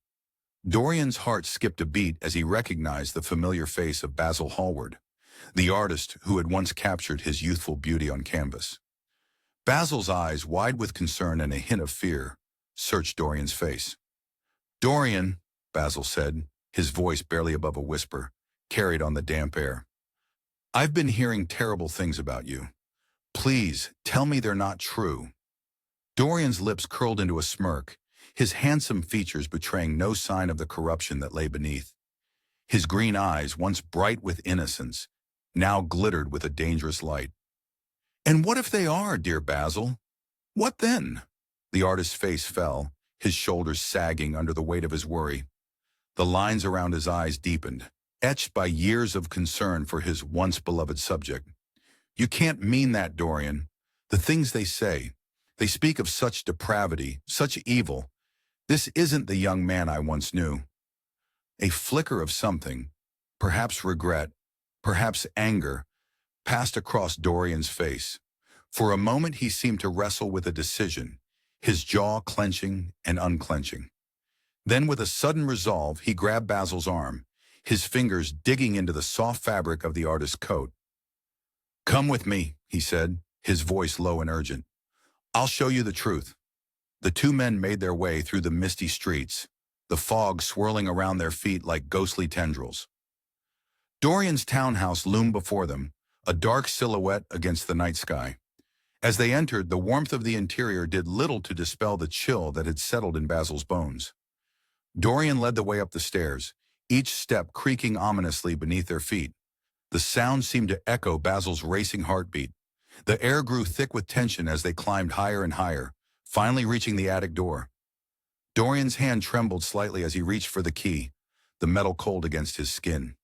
Dorian's heart skipped a beat as he recognized the familiar face of Basil Hallward, the artist who had once captured his youthful beauty on canvas. Basil's eyes, wide with concern and a hint of fear, searched Dorian's face. "Dorian," Basil said, his voice barely above a whisper, carried on the damp air. "I've been hearing terrible things about you. Please, tell me they're not true." Dorian's lips curled into a smirk, his handsome features betraying no sign of the corruption that lay beneath. His green eyes, once bright with innocence, now glittered with a dangerous light. "And what if they are, dear Basil? What then?" The artist's face fell, his shoulders sagging under the weight of his worry. The lines around his eyes deepened, etched by years of concern for his once-beloved subject. "You can't mean that, Dorian. The things they say. They speak of such depravity, such evil. This isn't the young man I once knew." A flicker of something, perhaps regret, perhaps anger, passed across Dorian's face. For a moment he seemed to wrestle with a decision, his jaw clenching and unclenching. Then with a sudden resolve, he grabbed Basil's arm, his fingers digging into the soft fabric of the artist's coat. "Come with me," he said, his voice low and urgent. "I'll show you the truth." The two men made their way through the misty streets, the fog swirling around their feet like ghostly tendrils. Dorian's townhouse loomed before them, a dark silhouette against the night sky. As they entered, the warmth of the interior did little to dispel the chill that had settled in Basil's bones. Dorian led the way up the stairs, each step creaking ominously beneath their feet. The sound seemed to echo Basil's racing heartbeat. The air grew thick with tension as they climbed higher and higher, finally reaching the attic door. Dorian's hand trembled slightly as he reached for the key, the metal cold against his skin.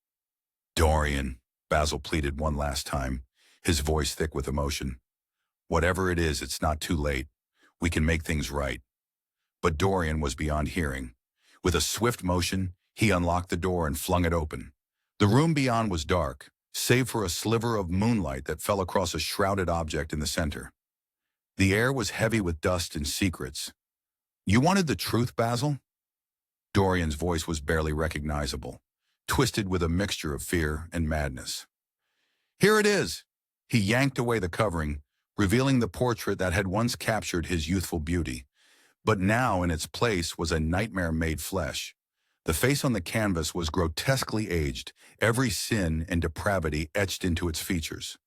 "Dorian," Basil pleaded one last time, his voice thick with emotion. "Whatever it is, it's not too late. We can make things right." But Dorian was beyond hearing. With a swift motion, he unlocked the door and flung it open. The room beyond was dark, save for a sliver of moonlight that fell across a shrouded object in the center. The air was heavy with dust and secrets. "You wanted the truth, Basil?" Dorian's voice was barely recognizable, twisted with a mixture of fear and madness. "Here it is!" He yanked away the covering, revealing the portrait that had once captured his youthful beauty. But now in its place was a nightmare-made flesh. The face on the canvas was grotesquely aged, every sin and depravity etched into its features.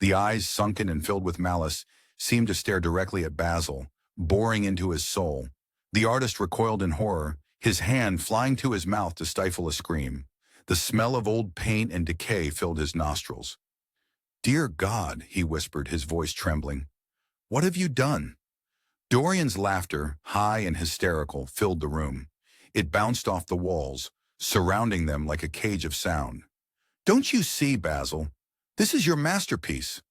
The eyes, sunken and filled with malice, seemed to stare directly at Basil, boring into his soul. The artist recoiled in horror, his hand flying to his mouth to stifle a scream. The smell of old paint and decay filled his nostrils. "Dear God," he whispered, his voice trembling. "What have you done?" Dorian's laughter, high and hysterical, filled the room. It bounced off the walls, surrounding them like a cage of sound. "Don't you see, Basil? This is your masterpiece.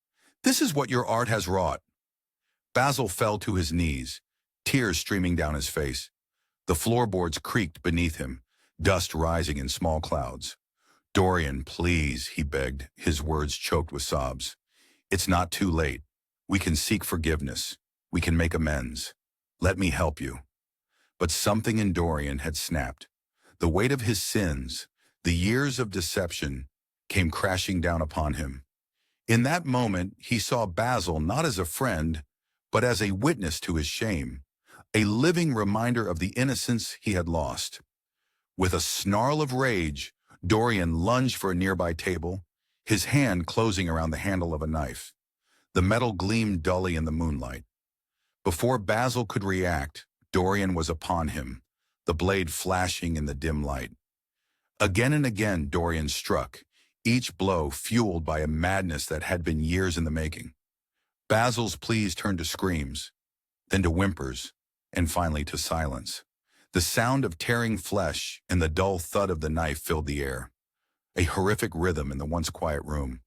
This is what your art has wrought." Basil fell to his knees, tears streaming down his face. The floorboards creaked beneath him, dust rising in small clouds. "Dorian, please," he begged, his words choked with sobs. "It's not too late. We can seek forgiveness. We can make amends. Let me help you." But something in Dorian had snapped. The weight of his sins, the years of deception, came crashing down upon him. In that moment, he saw Basil not as a friend, but as a witness to his shame, a living reminder of the innocence he had lost. With a snarl of rage, Dorian lunged for a nearby table, his hand closing around the handle of a knife. The metal gleamed dully in the moonlight. Before Basil could react, Dorian was upon him, the blade flashing in the dim light. Again and again Dorian struck, each blow fueled by a madness that had been years in the making. Basil's pleas turned to screams, then to whimpers, and finally to silence. The sound of tearing flesh and the dull thud of the knife filled the air, a horrific rhythm in the once quiet room.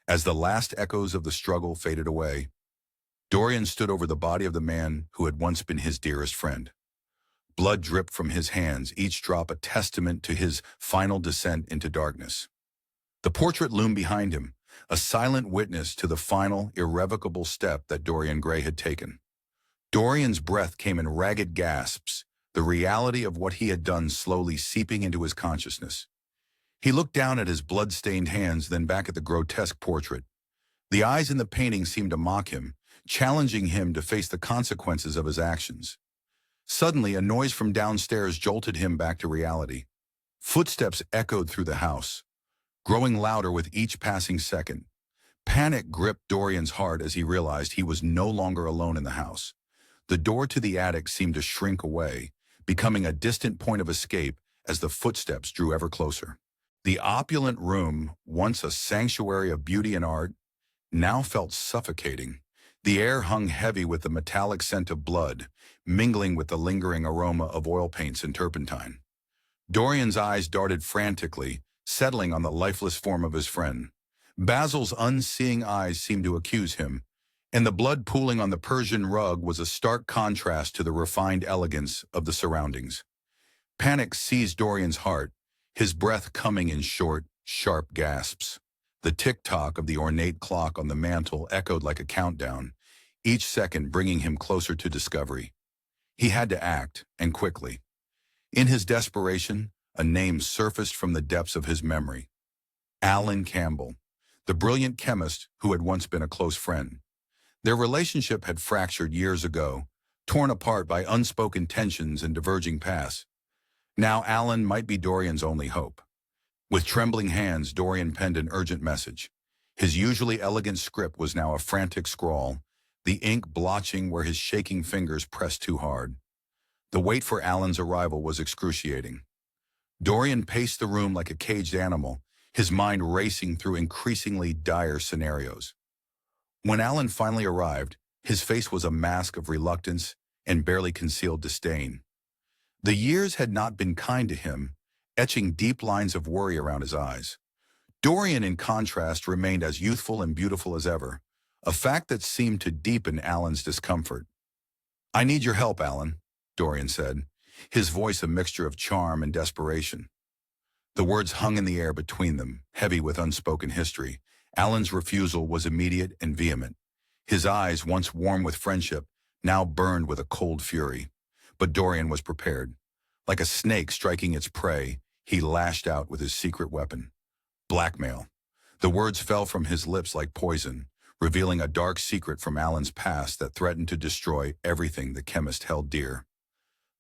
As the last echoes of the struggle faded away, Dorian stood over the body of the man who had once been his dearest friend. Blood dripped from his hands, each drop a testament to his final descent into darkness. The portrait loomed behind him, a silent witness to the final, irrevocable step that Dorian Gray had taken. Dorian's breath came in ragged gasps, the reality of what he had done slowly seeping into his consciousness. He looked down at his blood-stained hands, then back at the grotesque portrait. The eyes in the painting seemed to mock him, challenging him to face the consequences of his actions. Suddenly, a noise from downstairs jolted him back to reality. Footsteps echoed through the house, growing louder with each passing second. Panic gripped Dorian's heart as he realized he was no longer alone in the house. The door to the attic seemed to shrink away, becoming a distant point of escape as the footsteps drew ever closer. The opulent room, once a sanctuary of beauty and art, now felt suffocating. The air hung heavy with the metallic scent of blood, mingling with the lingering aroma of oil paints and turpentine. Dorian's eyes darted frantically, settling on the lifeless form of his friend. Basil's unseeing eyes seemed to accuse him, and the blood pooling on the Persian rug was a stark contrast to the refined elegance of the surroundings. Panic seized Dorian's heart, his breath coming in short, sharp gasps. The tick-tock of the ornate clock on the mantel echoed like a countdown, each second bringing him closer to discovery. He had to act, and quickly. In his desperation, a name surfaced from the depths of his memory. Alan Campbell, the brilliant chemist who had once been a close friend. Their relationship had fractured years ago, torn apart by unspoken tensions and diverging paths. Now Alan might be Dorian's only hope. With trembling hands, Dorian penned an urgent message. His usually elegant script was now a frantic scrawl, the ink blotching where his shaking fingers pressed too hard. The wait for Alan's arrival was excruciating. Dorian paced the room like a caged animal, his mind racing through increasingly dire scenarios. When Alan finally arrived, his face was a mask of reluctance and barely concealed disdain. The years had not been kind to him, etching deep lines of worry around his eyes. Dorian, in contrast, remained as youthful and beautiful as ever, a fact that seemed to deepen Alan's discomfort. "I need your help, Alan," Dorian said, his voice a mixture of charm and desperation. The words hung in the air between them, heavy with unspoken history. Alan's refusal was immediate and vehement. His eyes, once warm with friendship, now burned with a cold fury. But Dorian was prepared. Like a snake striking its prey, he lashed out with his secret weapon. Blackmail. The words fell from his lips like poison, revealing a dark secret from Alan's past that threatened to destroy everything the chemist held dear.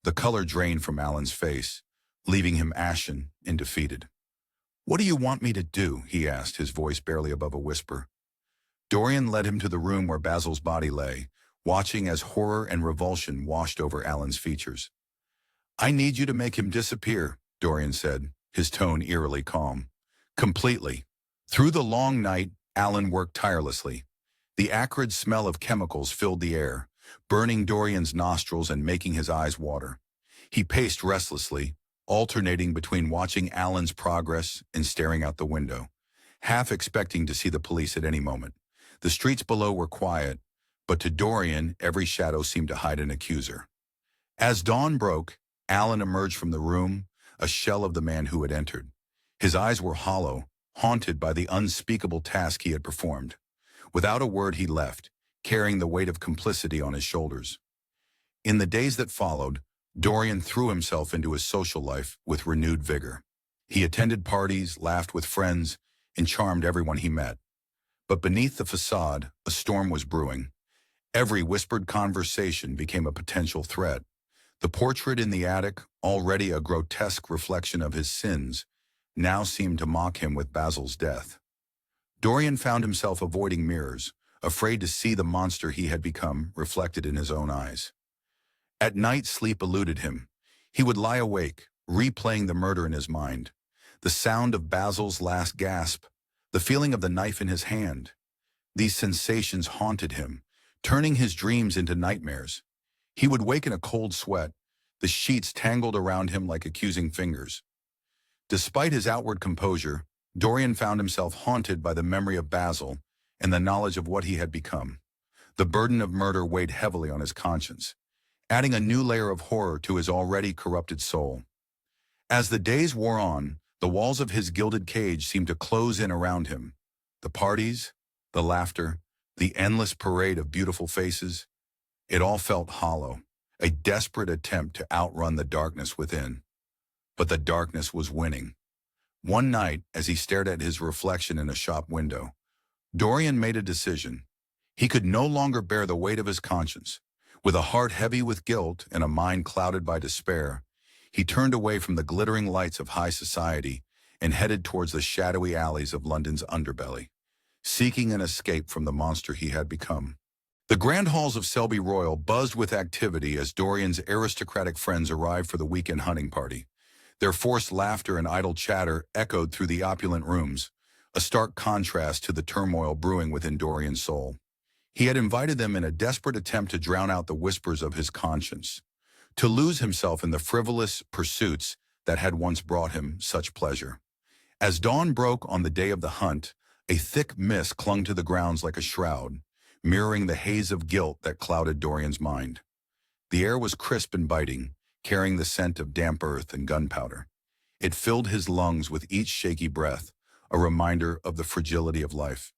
The color drained from Alan's face, leaving him ashen and defeated. "What do you want me to do?" he asked, his voice barely above a whisper. Dorian led him to the room where Basil's body lay, watching as horror and revulsion washed over Alan's features. "I need you to make him disappear," Dorian said, his tone eerily calm. "Completely." Through the long night, Alan worked tirelessly. The acrid smell of chemicals filled the air, burning Dorian's nostrils and making his eyes water. He paced restlessly, alternating between watching Alan's progress and staring out the window, half expecting to see the police at any moment. The streets below were quiet, but to Dorian, every shadow seemed to hide an accuser. As dawn broke, Alan emerged from the room, a shell of the man who had entered. His eyes were hollow, haunted by the unspeakable task he had performed. Without a word, he left, carrying the weight of complicity on his shoulders. In the days that followed, Dorian threw himself into his social life with renewed vigor. He attended parties, laughed with friends, and charmed everyone he met. But beneath the facade, a storm was brewing. Every whispered conversation became a potential threat. The portrait in the attic, already a grotesque reflection of his sins, now seemed to mock him with Basil's death. Dorian found himself avoiding mirrors, afraid to see the monster he had become reflected in his own eyes. At night, sleep eluded him. He would lie awake, replaying the murder in his mind. The sound of Basil's last gasp, the feeling of the knife in his hand. These sensations haunted him, turning his dreams into nightmares. He would wake in a cold sweat, the sheets tangled around him like accusing fingers. Despite his outward composure, Dorian found himself haunted by the memory of Basil and the knowledge of what he had become. The burden of murder weighed heavily on his conscience, adding a new layer of horror to his already corrupted soul. As the days wore on, the walls of his gilded cage seemed to close in around him. The parties, the laughter, the endless parade of beautiful faces, it all felt hollow, a desperate attempt to outrun the darkness within. But the darkness was winning. One night, as he stared at his reflection in a shop window, Dorian made a decision. He could no longer bear the weight of his conscience. With a heart heavy with guilt and a mind clouded by despair, he turned away from the glittering lights of high society and headed towards the shadowy alleys of London's underbelly, seeking an escape from the monster he had become. The grand halls of Selby Royal buzzed with activity as Dorian's aristocratic friends arrived for the weekend hunting party. Their forced laughter and idle chatter echoed through the opulent rooms, a stark contrast to the turmoil brewing within Dorian's soul. He had invited them in a desperate attempt to drown out the whispers of his conscience, to lose himself in the frivolous pursuits that had once brought him such pleasure. As dawn broke on the day of the hunt, a thick mist clung to the grounds like a shroud, mirroring the haze of guilt that clouded Dorian's mind. The air was crisp and biting, carrying the scent of damp earth and gunpowder. It filled his lungs with each shaky breath, a reminder of the fragility of life.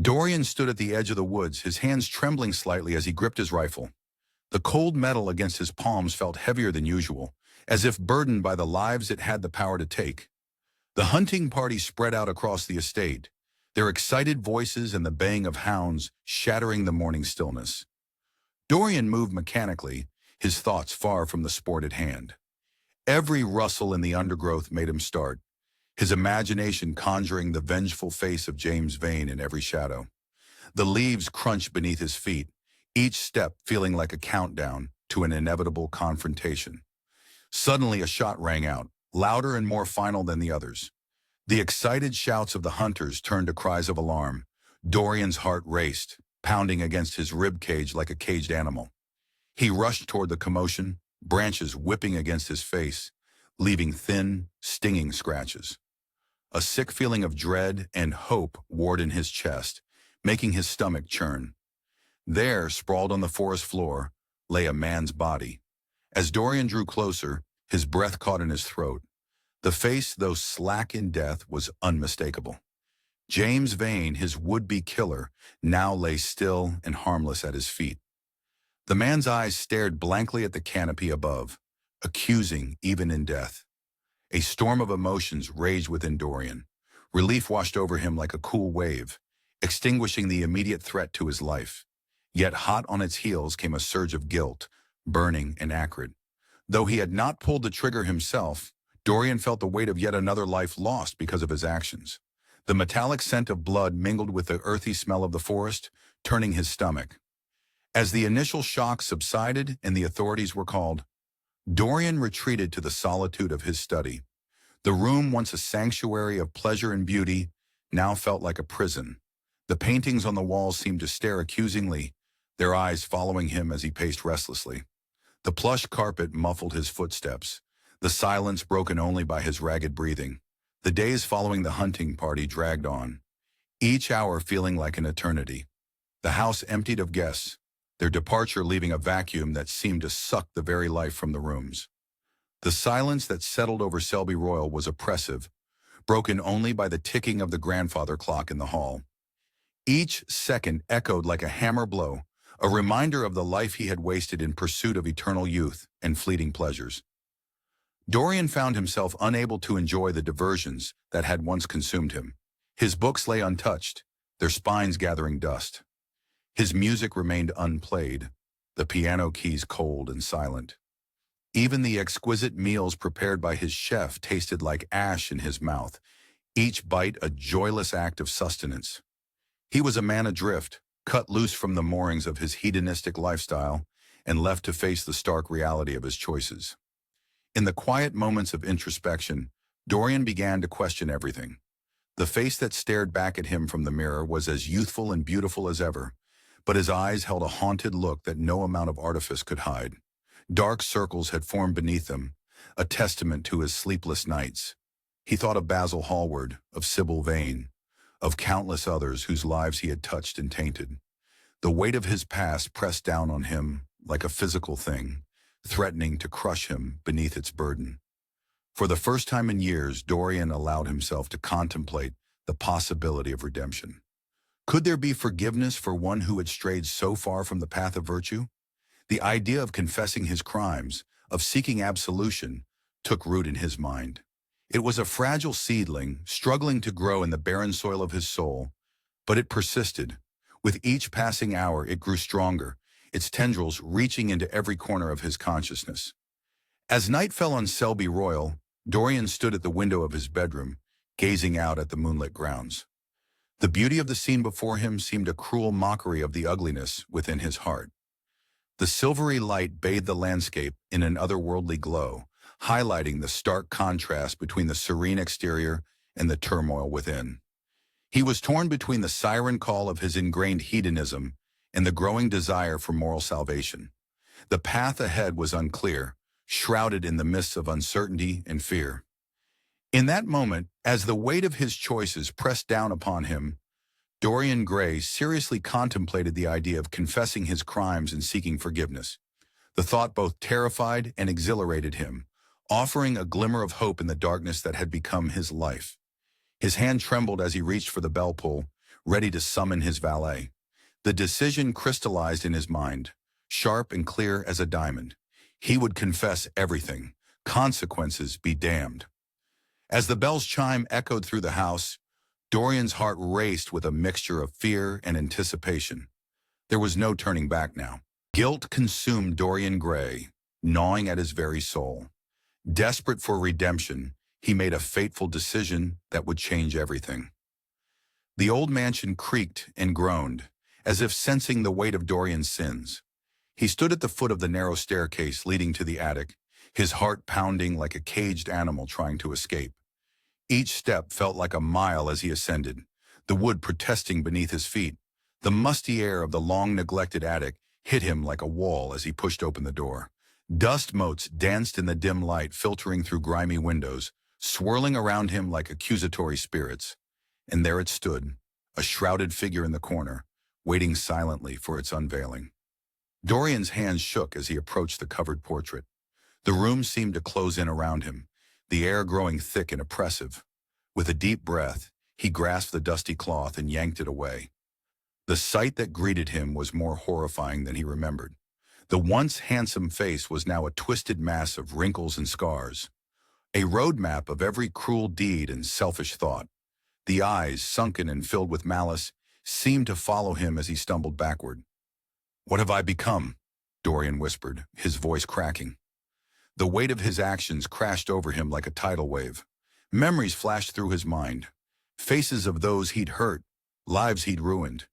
Dorian stood at the edge of the woods, his hands trembling slightly as he gripped his rifle. The cold metal against his palms felt heavier than usual, as if burdened by the lives it had the power to take. The hunting party spread out across the estate, their excited voices and the baying of hounds shattering the morning stillness. Dorian moved mechanically, his thoughts far from the sport at hand. Every rustle in the undergrowth made him start, his imagination conjuring the vengeful face of James Vane in every shadow. The leaves crunched beneath his feet, each step feeling like a countdown to an inevitable confrontation. Suddenly a shot rang out, louder and more final than the others. The excited shouts of the hunters turned to cries of alarm. Dorian's heart raced, pounding against his rib cage like a caged animal. He rushed toward the commotion, branches whipping against his face, leaving thin, stinging scratches. A sick feeling of dread and hope warred in his chest, making his stomach churn. There, sprawled on the forest floor, lay a man's body. As Dorian drew closer, his breath caught in his throat. The face, though slack in death, was unmistakable. James Vane, his would-be killer, now lay still and harmless at his feet. The man's eyes stared blankly at the canopy above, accusing even in death. A storm of emotions raged within Dorian. Relief washed over him like a cool wave, extinguishing the immediate threat to his life. Yet hot on its heels came a surge of guilt, burning and acrid. Though he had not pulled the trigger himself, Dorian felt the weight of yet another life lost because of his actions. The metallic scent of blood mingled with the earthy smell of the forest, turning his stomach. As the initial shock subsided and the authorities were called, Dorian retreated to the solitude of his study. The room, once a sanctuary of pleasure and beauty, now felt like a prison. The paintings on the walls seemed to stare accusingly, their eyes following him as he paced restlessly. The plush carpet muffled his footsteps, the silence broken only by his ragged breathing. The days following the hunting party dragged on, each hour feeling like an eternity. The house emptied of guests, their departure leaving a vacuum that seemed to suck the very life from the rooms. The silence that settled over Selby Royal was oppressive, broken only by the ticking of the grandfather clock in the hall. Each second echoed like a hammer blow, a reminder of the life he had wasted in pursuit of eternal youth and fleeting pleasures. Dorian found himself unable to enjoy the diversions that had once consumed him. His books lay untouched, their spines gathering dust. His music remained unplayed, the piano keys cold and silent. Even the exquisite meals prepared by his chef tasted like ash in his mouth, each bite a joyless act of sustenance. He was a man adrift, cut loose from the moorings of his hedonistic lifestyle and left to face the stark reality of his choices. In the quiet moments of introspection, Dorian began to question everything. The face that stared back at him from the mirror was as youthful and beautiful as ever, but his eyes held a haunted look that no amount of artifice could hide. Dark circles had formed beneath them, a testament to his sleepless nights. He thought of Basil Hallward, of Sybil Vane, of countless others whose lives he had touched and tainted. The weight of his past pressed down on him like a physical thing, threatening to crush him beneath its burden. For the first time in years, Dorian allowed himself to contemplate the possibility of redemption. Could there be forgiveness for one who had strayed so far from the path of virtue? The idea of confessing his crimes, of seeking absolution, took root in his mind. It was a fragile seedling, struggling to grow in the barren soil of his soul, but it persisted. With each passing hour, it grew stronger, its tendrils reaching into every corner of his consciousness. As night fell on Selby Royal, Dorian stood at the window of his bedroom, gazing out at the moonlit grounds. The beauty of the scene before him seemed a cruel mockery of the ugliness within his heart. The silvery light bathed the landscape in an otherworldly glow, highlighting the stark contrast between the serene exterior and the turmoil within. He was torn between the siren call of his ingrained hedonism and the growing desire for moral salvation. The path ahead was unclear, shrouded in the mists of uncertainty and fear. In that moment, as the weight of his choices pressed down upon him, Dorian Gray seriously contemplated the idea of confessing his crimes and seeking forgiveness. The thought both terrified and exhilarated him, offering a glimmer of hope in the darkness that had become his life. His hand trembled as he reached for the bell pull, ready to summon his valet. The decision crystallized in his mind, sharp and clear as a diamond. He would confess everything, consequences be damned. As the bell's chime echoed through the house, Dorian's heart raced with a mixture of fear and anticipation. There was no turning back now. Guilt consumed Dorian Gray, gnawing at his very soul. Desperate for redemption, he made a fateful decision that would change everything. The old mansion creaked and groaned, as if sensing the weight of Dorian's sins. He stood at the foot of the narrow staircase leading to the attic, his heart pounding like a caged animal trying to escape. Each step felt like a mile as he ascended, the wood protesting beneath his feet. The musty air of the long-neglected attic hit him like a wall as he pushed open the door. Dust motes danced in the dim light filtering through grimy windows, swirling around him like accusatory spirits. And there it stood, a shrouded figure in the corner, waiting silently for its unveiling. Dorian's hands shook as he approached the covered portrait. The room seemed to close in around him, the air growing thick and oppressive. With a deep breath, he grasped the dusty cloth and yanked it away. The sight that greeted him was more horrifying than he remembered. The once handsome face was now a twisted mass of wrinkles and scars, a roadmap of every cruel deed and selfish thought. The eyes, sunken and filled with malice, seemed to follow him as he stumbled backward. "What have I become?" Dorian whispered, his voice cracking. The weight of his actions crashed over him like a tidal wave. Memories flashed through his mind, faces of those he'd hurt, lives he'd ruined.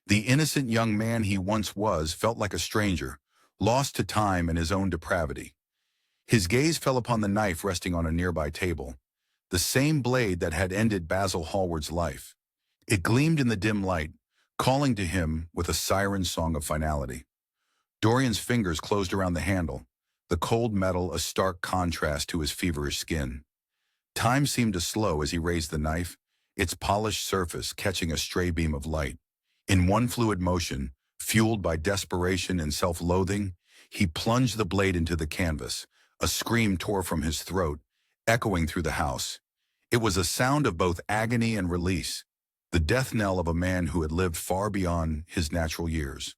The innocent young man he once was felt like a stranger, lost to time and his own depravity. His gaze fell upon the knife resting on a nearby table, the same blade that had ended Basil Hallward's life. It gleamed in the dim light, calling to him with a siren song of finality. Dorian's fingers closed around the handle, the cold metal a stark contrast to his feverish skin. Time seemed to slow as he raised the knife, its polished surface catching a stray beam of light. In one fluid motion, fueled by desperation and self-loathing, he plunged the blade into the canvas. A scream tore from his throat, echoing through the house. It was a sound of both agony and release, the death knell of a man who had lived far beyond his natural years.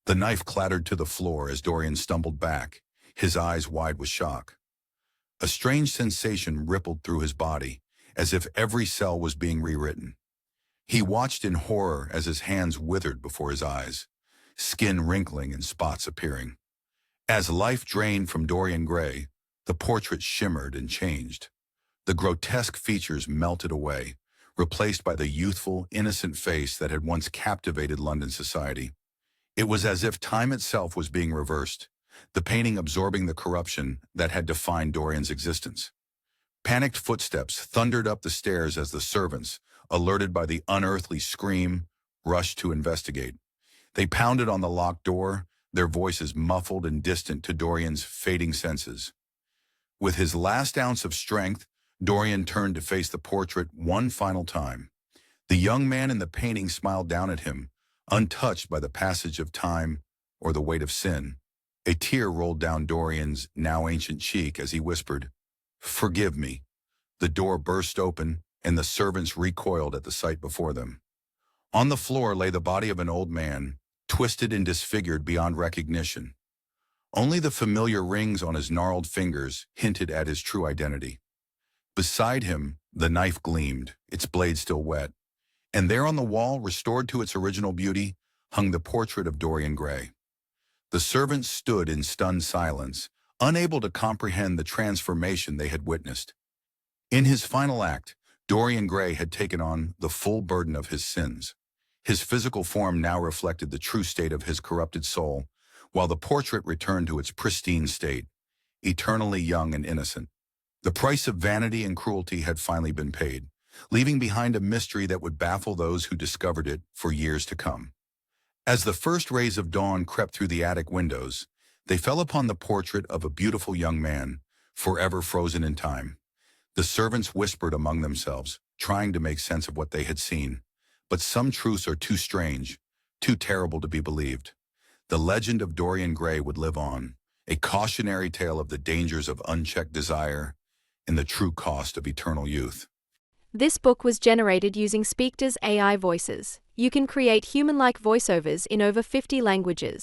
The knife clattered to the floor as Dorian stumbled back, his eyes wide with shock. A strange sensation rippled through his body, as if every cell was being rewritten. He watched in horror as his hands withered before his eyes, skin wrinkling and spots appearing. As life drained from Dorian Gray, the portrait shimmered and changed. The grotesque features melted away, replaced by the youthful, innocent face that had once captivated London society. It was as if time itself was being reversed, the painting absorbing the corruption that had defined Dorian's existence. Panicked footsteps thundered up the stairs as the servants, alerted by the unearthly scream, rushed to investigate. They pounded on the locked door, their voices muffled and distant to Dorian's fading senses. With his last ounce of strength, Dorian turned to face the portrait one final time. The young man in the painting smiled down at him, untouched by the passage of time or the weight of sin. A tear rolled down Dorian's now ancient cheek as he whispered, "Forgive me." The door burst open, and the servants recoiled at the sight before them. On the floor lay the body of an old man, twisted and disfigured beyond recognition. Only the familiar rings on his gnarled fingers hinted at his true identity. Beside him, the knife gleamed, its blade still wet. And there on the wall, restored to its original beauty, hung the portrait of Dorian Gray. The servants stood in stunned silence, unable to comprehend the transformation they had witnessed. In his final act, Dorian Gray had taken on the full burden of his sins. His physical form now reflected the true state of his corrupted soul, while the portrait returned to its pristine state, eternally young and innocent. The price of vanity and cruelty had finally been paid, leaving behind a mystery that would baffle those who discovered it for years to come. As the first rays of dawn crept through the attic windows, they fell upon the portrait of a beautiful young man, forever frozen in time. The servants whispered among themselves, trying to make sense of what they had seen. But some truths are too strange, too terrible to be believed. The legend of Dorian Gray would live on, a cautionary tale of the dangers of unchecked desire and the true cost of eternal youth. This book was generated using Speakter's AI voices. You can create human-like voiceovers in over 50 languages.